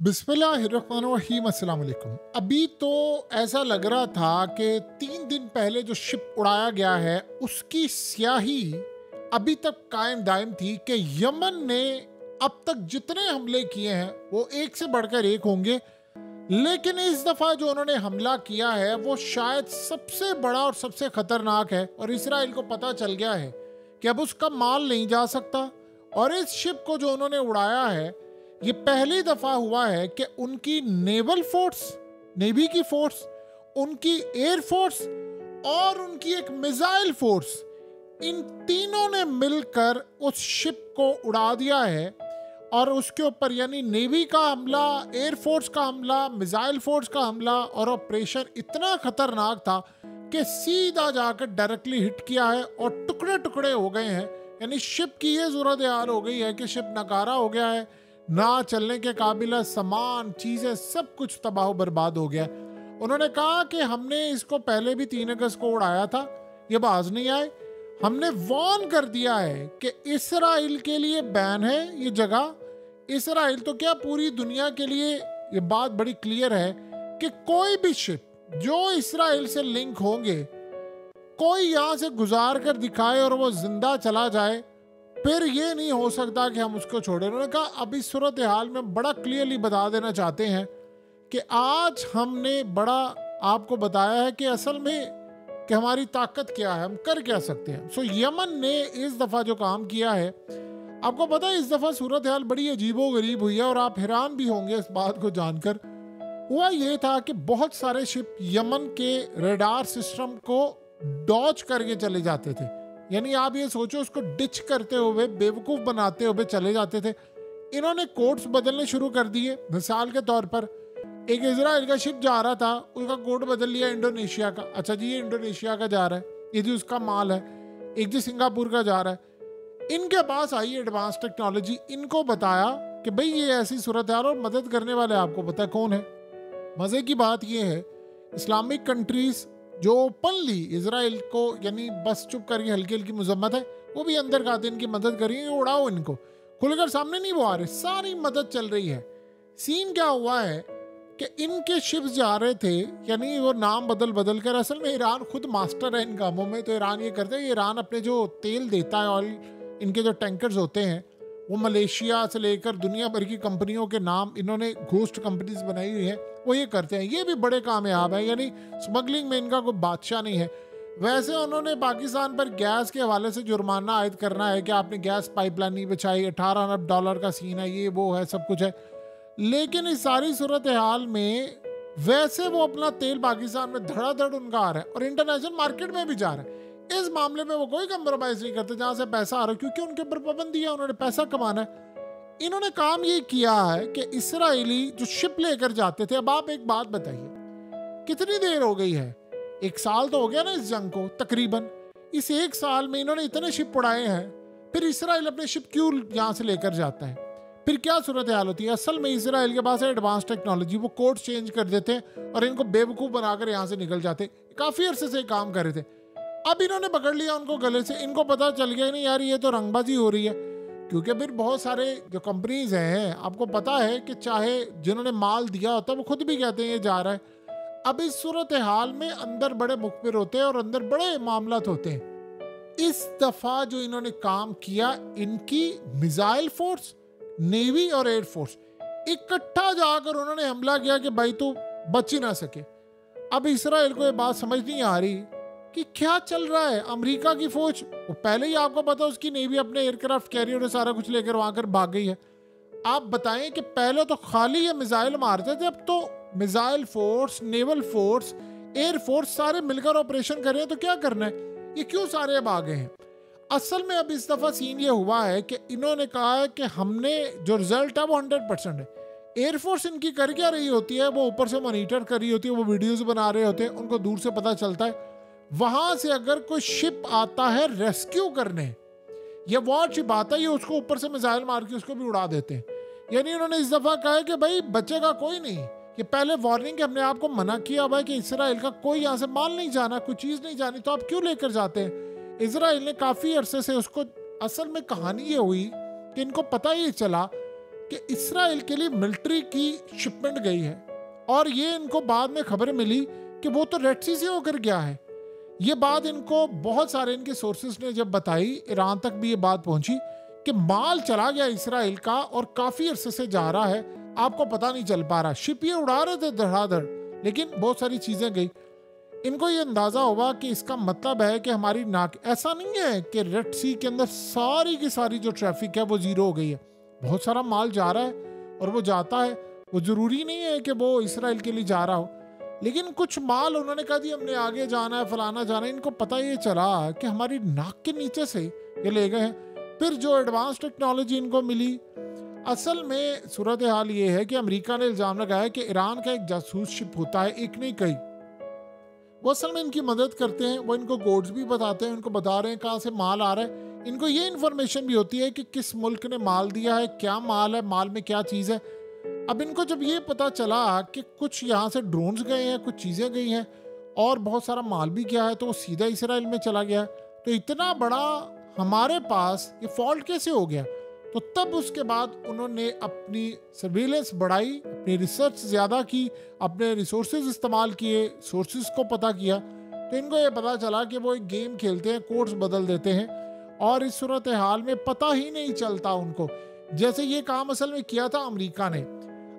बिस्मिल्लाहिर्रहमानिर्रहीम अस्सलाम वालेकुम। अभी तो ऐसा लग रहा था कि 3 दिन पहले जो शिप उड़ाया गया है उसकी स्याही अभी तक कायम दायम थी कि यमन ने अब तक जितने हमले किए हैं वो एक से बढ़कर एक होंगे, लेकिन इस दफ़ा जो उन्होंने हमला किया है वो शायद सबसे बड़ा और सबसे ख़तरनाक है और इसराइल को पता चल गया है कि अब उसका माल नहीं जा सकता। और इस शिप को जो उन्होंने उड़ाया है ये पहली दफ़ा हुआ है कि उनकी नेवल फोर्स, नेवी की फोर्स, उनकी एयर फोर्स और उनकी एक मिसाइल फोर्स, इन तीनों ने मिलकर उस शिप को उड़ा दिया है। और उसके ऊपर यानी नेवी का हमला, एयर फोर्स का हमला, मिसाइल फोर्स का हमला और ऑपरेशन इतना खतरनाक था कि सीधा जाकर डायरेक्टली हिट किया है और टुकड़े टुकड़े हो गए हैं। यानी शिप की ये सूरत हाल हो गई है कि शिप नकारा हो गया है, ना चलने के काबिल है, सामान, चीज़ें, सब कुछ तबाह बर्बाद हो गया। उन्होंने कहा कि हमने इसको पहले भी 3 अगस्त को उड़ाया था, ये बाज नहीं आए। हमने वार्न कर दिया है कि इसराइल के लिए बैन है ये जगह। इसराइल तो क्या, पूरी दुनिया के लिए ये बात बड़ी क्लियर है कि कोई भी शिप जो इसराइल से लिंक होंगे, कोई यहाँ से गुजार कर दिखाए और वो जिंदा चला जाए, फिर ये नहीं हो सकता कि हम उसको छोड़ें। उन्होंने कहा अब इस सूरत हाल में बड़ा क्लियरली बता देना चाहते हैं कि आज हमने बड़ा आपको बताया है कि असल में कि हमारी ताकत क्या है, हम कर क्या सकते हैं। सो यमन ने इस दफ़ा जो काम किया है, आपको पता है इस दफ़ा सूरत हाल बड़ी अजीबो गरीब हुई है और आप हैरान भी होंगे इस बात को जानकर। हुआ ये था कि बहुत सारे शिप यमन के रडार सिस्टम को डॉज करके चले जाते थे, यानी आप ये सोचो उसको डिच करते हुए, बेवकूफ़ बनाते हुए चले जाते थे। इन्होंने कोड्स बदलने शुरू कर दिए। मिसाल के तौर पर एक इजराइल का शिप जा रहा था, उसका कोड बदल लिया इंडोनेशिया का। अच्छा जी, ये इंडोनेशिया का जा रहा है, ये जी उसका माल है। एक जी सिंगापुर का जा रहा है। इनके पास आई एडवांस टेक्नोलॉजी, इनको बताया कि भाई ये ऐसी सूरत है और मदद करने वाले आपको पता है कौन है। मज़े की बात ये है, इस्लामिक कंट्रीज़ जो ओपनली इसराइल को यानी बस चुप करके हल्की हल्की मजम्मत है, वो भी अंदर का इनकी मदद करिए, उड़ाओ इनको, खुलकर सामने नहीं वो आ रहे, सारी मदद चल रही है। सीन क्या हुआ है कि इनके शिप्स जा रहे थे, यानी वो नाम बदल बदल कर, असल में ईरान खुद मास्टर है इन कामों में। तो ईरान ये करते हैं, ईरान अपने जो तेल देता है, ऑयल, इनके जो टैंकर्स होते हैं वो मलेशिया से लेकर दुनिया भर की कंपनियों के नाम इन्होंने घोस्ट कंपनीज बनाई हुई है, वो ये करते हैं। ये भी बड़े कामयाब है, यानी स्मगलिंग में इनका कोई बादशाह नहीं है। वैसे उन्होंने पाकिस्तान पर गैस के हवाले से जुर्माना आयद करना है कि आपने गैस पाइपलाइन नहीं बिछाई, $18 अरब का सीन है, ये वो है, सब कुछ है। लेकिन इस सारी सूरत हाल में वैसे वो अपना तेल पाकिस्तान में धड़ाधड़ उनका आ रहा है और इंटरनेशनल मार्केट में भी जा रहा है। इस मामले में वो कोई कंप्रोमाइज नहीं करते जहां से पैसा आ रहा है, क्योंकि उनके ऊपर पाबंदी है, उन्होंने पैसा कमाना है। इन्होंने काम ये किया है कि इसराइली जो शिप लेकर जाते थे, अब आप एक बात बताइए, कितनी देर हो गई है? 1 साल तो हो गया ना इस जंग को तकरीबन। इस 1 साल में इन्होंने इतने शिप उड़ाए हैं, फिर इसराइल अपने शिप क्यों यहाँ से लेकर जाता है? फिर क्या सूरत हाल होती है? असल में इसराइल के पास है एडवांस टेक्नोलॉजी, वो कोड चेंज कर देते हैं और इनको बेवकूफ़ बनाकर यहाँ से निकल जाते। काफ़ी अरसे से काम कर रहे थे, अब इन्होंने पकड़ लिया उनको गले से। इनको पता चल गया नहीं यार ये तो रंगबाजी हो रही है, क्योंकि फिर बहुत सारे जो कंपनीज हैं, आपको पता है कि चाहे जिन्होंने माल दिया होता है वो खुद भी कहते हैं ये जा रहा है। अब इस सूरत हाल में अंदर बड़े मुखबिर होते हैं और अंदर बड़े मामलात होते हैं। इस दफ़ा जो इन्होंने काम किया, इनकी मिसाइल फोर्स, नेवी और एयर फोर्स इकट्ठा जाकर उन्होंने हमला किया कि भाई तो बच ही ना सके। अब इसराइल को ये बात समझ नहीं आ रही कि क्या चल रहा है। अमेरिका की फौज, वो पहले ही आपको पता उसकी नेवी अपने एयरक्राफ्ट कैरियर और सारा कुछ लेकर वहां कर भाग गई है। आप बताएं कि पहले तो खाली ये मिसाइल मारते थे, अब तो missile force, naval force, air force सारे मिलकर ऑपरेशन कर रहे हैं। तो क्या करना है, ये क्यों सारे अब आ गए हैं? असल में अब इस दफा सीन ये हुआ है कि इन्होंने कहा है कि हमने जो रिजल्ट है वो 100% है। एयरफोर्स इनकी कर क्या रही होती है, वो ऊपर से मॉनिटर कर रही होती है, वो वीडियोस बना रहे होते हैं, उनको दूर से पता चलता है। वहां से अगर कोई शिप आता है रेस्क्यू करने या वॉर शिप आता है, ये उसको ऊपर से मिसाइल मार के उसको भी उड़ा देते हैं। यानी उन्होंने इस दफा कहा है कि भाई बचेगा कोई नहीं। कि पहले वार्निंग के हमने आपको मना किया हुआ है कि इसराइल का कोई यहाँ से माल नहीं जाना, कोई चीज़ नहीं जानी, तो आप क्यों लेकर जाते हैं? इसराइल ने काफ़ी अरसे से उसको, असल में कहानी ये हुई कि इनको पता ही चला कि इसराइल के लिए मिलिट्री की शिपमेंट गई है, और ये इनको बाद में खबर मिली कि वो तो रेड सी से होकर गया है। ये बात इनको बहुत सारे इनके सोर्सेस ने जब बताई, ईरान तक भी ये बात पहुंची कि माल चला गया इसराइल का और काफी अरसे से जा रहा है, आपको पता नहीं चल पा रहा। शिप ये उड़ा रहे थे धड़ाधड़, लेकिन बहुत सारी चीजें गई। इनको ये अंदाजा हुआ कि इसका मतलब है कि हमारी नाक, ऐसा नहीं है कि रेड सी के अंदर सारी की सारी जो ट्रैफिक है वो जीरो हो गई है। बहुत सारा माल जा रहा है और वो जाता है, वो जरूरी नहीं है कि वो इसराइल के लिए जा रहा हो, लेकिन कुछ माल उन्होंने कहा जी हमने आगे जाना है, फलाना जाना है। इनको पता ये चला कि हमारी नाक के नीचे से ये ले गए हैं। फिर जो एडवांस टेक्नोलॉजी इनको मिली, असल में सूरत हाल ये है कि अमेरिका ने इल्जाम लगाया कि ईरान का एक जासूस शिप होता है, एक नहीं कई, वो असल में इनकी मदद करते हैं। वो इनको कोड्स भी बताते हैं, उनको बता रहे हैं कहाँ से माल आ रहा है। इनको ये इन्फॉर्मेशन भी होती है कि किस मुल्क ने माल दिया है, क्या माल है, माल में क्या चीज़ है। अब इनको जब ये पता चला कि कुछ यहाँ से ड्रोन्स गए हैं, कुछ चीज़ें गई हैं और बहुत सारा माल भी गया है, तो वो सीधा इसराइल में चला गया। तो इतना बड़ा हमारे पास ये फॉल्ट कैसे हो गया? तो तब उसके बाद उन्होंने अपनी सर्विलेंस बढ़ाई, अपनी रिसर्च ज़्यादा की, अपने रिसोर्सेज इस्तेमाल किए, सोर्सेज को पता किया। तो इनको ये पता चला कि वो एक गेम खेलते हैं, कोड्स बदल देते हैं, और इस सूरत हाल में पता ही नहीं चलता उनको। जैसे ये काम असल में किया था अमेरिका ने।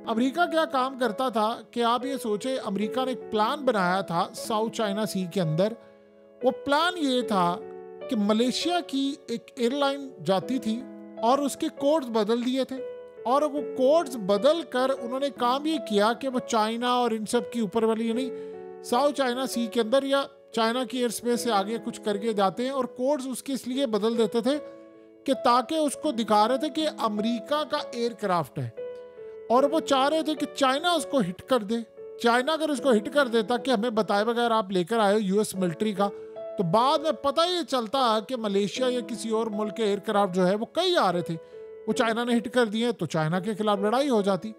अमेरिका क्या काम करता था कि आप ये सोचे, अमेरिका ने एक प्लान बनाया था साउथ चाइना सी के अंदर। वो प्लान ये था कि मलेशिया की एक एयरलाइन जाती थी और उसके कोड्स बदल दिए थे, और वो कोड्स बदल कर उन्होंने काम ये किया कि वो चाइना और इन सब की ऊपर वाली, यानी साउथ चाइना सी के अंदर या चाइना की एयर स्पेस से आगे कुछ करके जाते हैं, और कोड्स उसके इसलिए बदल देते थे कि ताकि उसको दिखा रहे थे कि अमेरिका का एयरक्राफ्ट है, और वो चाह रहे थे कि चाइना उसको हिट कर दे। चाइना अगर उसको हिट कर देता कि हमें बताए बगैर आप लेकर आए यूएस मिलिट्री का, तो बाद में पता ये चलता कि मलेशिया या किसी और मुल्क के एयरक्राफ्ट जो है वो कई आ रहे थे, वो चाइना ने हिट कर दिए, तो चाइना के खिलाफ लड़ाई हो जाती।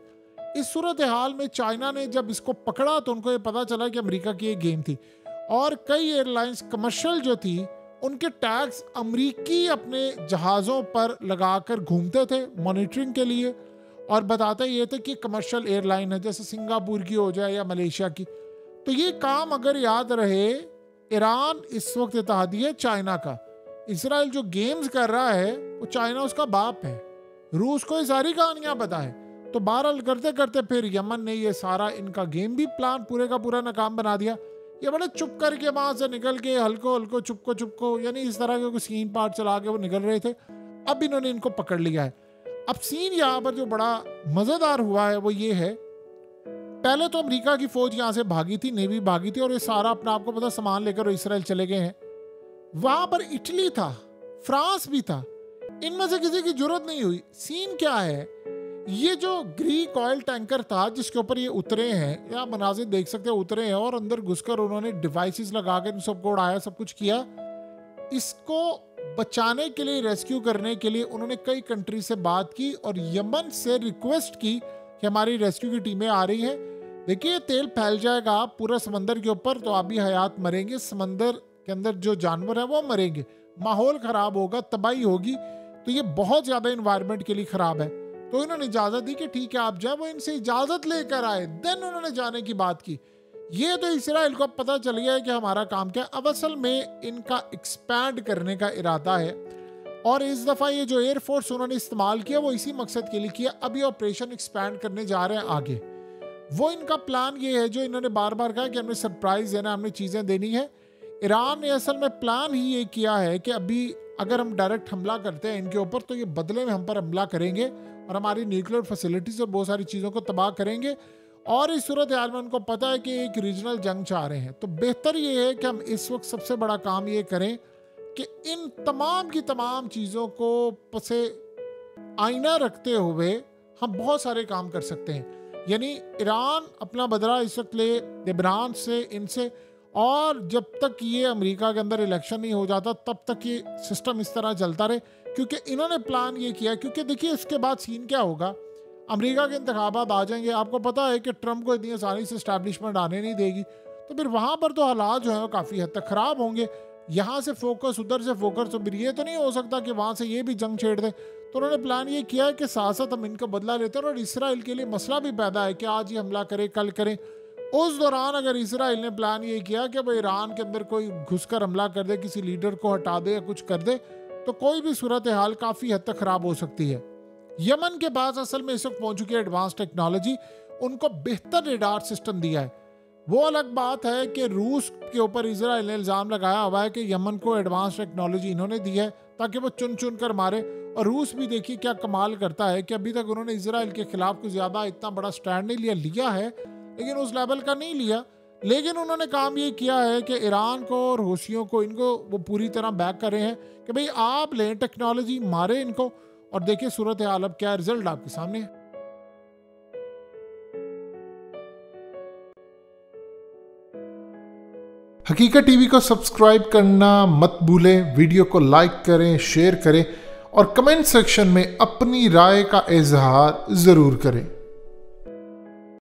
इस सूरत हाल में चाइना ने जब इसको पकड़ा तो उनको ये पता चला कि अमेरिका की एक गेम थी, और कई एयरलाइंस कमर्शियल जो थी उनके टैग्स अमेरिकी अपने जहाज़ों पर लगाकर घूमते थे मॉनिटरिंग के लिए, और बताते ये थे कि कमर्शियल एयरलाइन है, जैसे सिंगापुर की हो जाए या मलेशिया की। तो ये काम अगर याद रहे, ईरान इस वक्त इत्तेहादी है चाइना का। इसराइल जो गेम्स कर रहा है वो चाइना उसका बाप है। रूस को ये सारी कहानियां पता है। तो बहरहाल करते करते फिर यमन ने ये सारा इनका गेम भी प्लान पूरे का पूरा नाकाम बना दिया। ये बड़े चुप करके वहां से निकल के हल्को हल्को चुपको यानी इस तरह के सीन पार्ट चला के वो निकल रहे थे। अब इन्होंने इनको पकड़ लिया है। अब सीन यहाँ पर जो बड़ा मजेदार हुआ है वो ये है, पहले तो अमेरिका की फौज यहाँ से भागी थी, नेवी भागी थी, और ये सारा अपना आपको पता सामान लेकर इसराइल चले गए हैं। वहां पर इटली था, फ्रांस भी था, इनमें से किसी की जरूरत नहीं हुई। सीन क्या है, ये जो ग्रीक ऑयल टैंकर था जिसके ऊपर ये उतरे हैं, या मनाजिर देख सकते हैं, उतरे हैं और अंदर घुसकर उन्होंने डिवाइसेस लगाकर इन सबको उड़ाया, सब कुछ किया। इसको बचाने के लिए, रेस्क्यू करने के लिए उन्होंने कई कंट्री से बात की और यमन से रिक्वेस्ट की कि हमारी रेस्क्यू की टीमें आ रही हैं। देखिए तेल फैल जाएगा पूरा समंदर के ऊपर तो आप भी हयात मरेंगे, समंदर के अंदर जो जानवर है वो मरेंगे, माहौल खराब होगा, तबाही होगी। तो ये बहुत ज्यादा इन्वायरमेंट के लिए खराब है। तो इन्होंने इजाजत दी कि ठीक है आप जाए। वो इनसे इजाजत लेकर आए, देन उन्होंने जाने की बात की। ये तो इसराइल को पता चल गया है कि हमारा काम क्या। अब असल में इनका एक्सपैंड करने का इरादा है, और इस दफा ये जो एयरफोर्स उन्होंने इस्तेमाल किया वो इसी मकसद के लिए किया। अब ये ऑपरेशन एक्सपैंड करने जा रहे हैं आगे। वो इनका प्लान ये है जो इन्होंने बार बार कहा कि हमने सरप्राइज देना, हमने चीजें देनी है। ईरान ने असल में प्लान ही ये किया है कि अभी अगर हम डायरेक्ट हमला करते हैं इनके ऊपर तो ये बदले में हम पर हमला करेंगे और हमारी न्यूक्लियर फैसिलिटीज और बहुत सारी चीज़ों को तबाह करेंगे। और इस सूरत हाल में उनको पता है कि एक रीजनल जंग चाह रहे हैं। तो बेहतर ये है कि हम इस वक्त सबसे बड़ा काम ये करें कि इन तमाम की तमाम चीज़ों को पसे आईना रखते हुए हम बहुत सारे काम कर सकते हैं। यानी ईरान अपना बदला इस वक्त ले लेबनान से, इनसे, और जब तक ये अमेरिका के अंदर इलेक्शन नहीं हो जाता तब तक ये सिस्टम इस तरह चलता रहे, क्योंकि इन्होंने प्लान ये किया। क्योंकि देखिए इसके बाद सीन क्या होगा, अमेरिका के इंतखाबात आ जाएंगे। आपको पता है कि ट्रंप को इतनी आसानी से इस्टेब्लिशमेंट आने नहीं देगी, तो फिर वहाँ पर तो हालात जो हैं वो काफ़ी हद तक ख़राब होंगे। यहाँ से फोकस, उधर से फोकस, तो फिर ये तो नहीं हो सकता कि वहाँ से ये भी जंग छेड़ दे। तो उन्होंने प्लान ये किया है कि साथ साथ हम इनका बदला लेते हैं और इसराइल के लिए मसला भी पैदा है कि आज ही हमला करें, कल करें। उस दौरान अगर इसराइल ने प्लान ये किया कि भाई ईरान के अंदर कोई घुसकर हमला कर दे, किसी लीडर को हटा दे या कुछ कर दे, तो कोई भी सूरत हाल काफ़ी हद तक ख़राब हो सकती है। यमन के पास असल में इस वक्त पहुंच चुकी है एडवांस टेक्नोलॉजी, उनको बेहतर रेडार सिस्टम दिया है। वो अलग बात है कि रूस के ऊपर इजराइल ने इल्ज़ाम लगाया हुआ है कि यमन को एडवांस टेक्नोलॉजी इन्होंने दी है ताकि वो चुन चुन कर मारे। और रूस भी देखिए क्या कमाल करता है कि अभी तक उन्होंने इजराइल के खिलाफ कुछ ज़्यादा इतना बड़ा स्टैंड नहीं लिया है लेकिन उस लेवल का नहीं लिया। लेकिन उन्होंने काम ये किया है कि ईरान को और हूसियों को, इनको वो पूरी तरह बैक कर रहे हैं कि भाई आप लें टेक्नोलॉजी, मारे इनको और देखिए सूरत हाल अब क्या है, रिजल्ट आपके सामने है। हकीकत टीवी को सब्सक्राइब करना मत भूलें, वीडियो को लाइक करें, शेयर करें और कमेंट सेक्शन में अपनी राय का इजहार ज़रूर करें।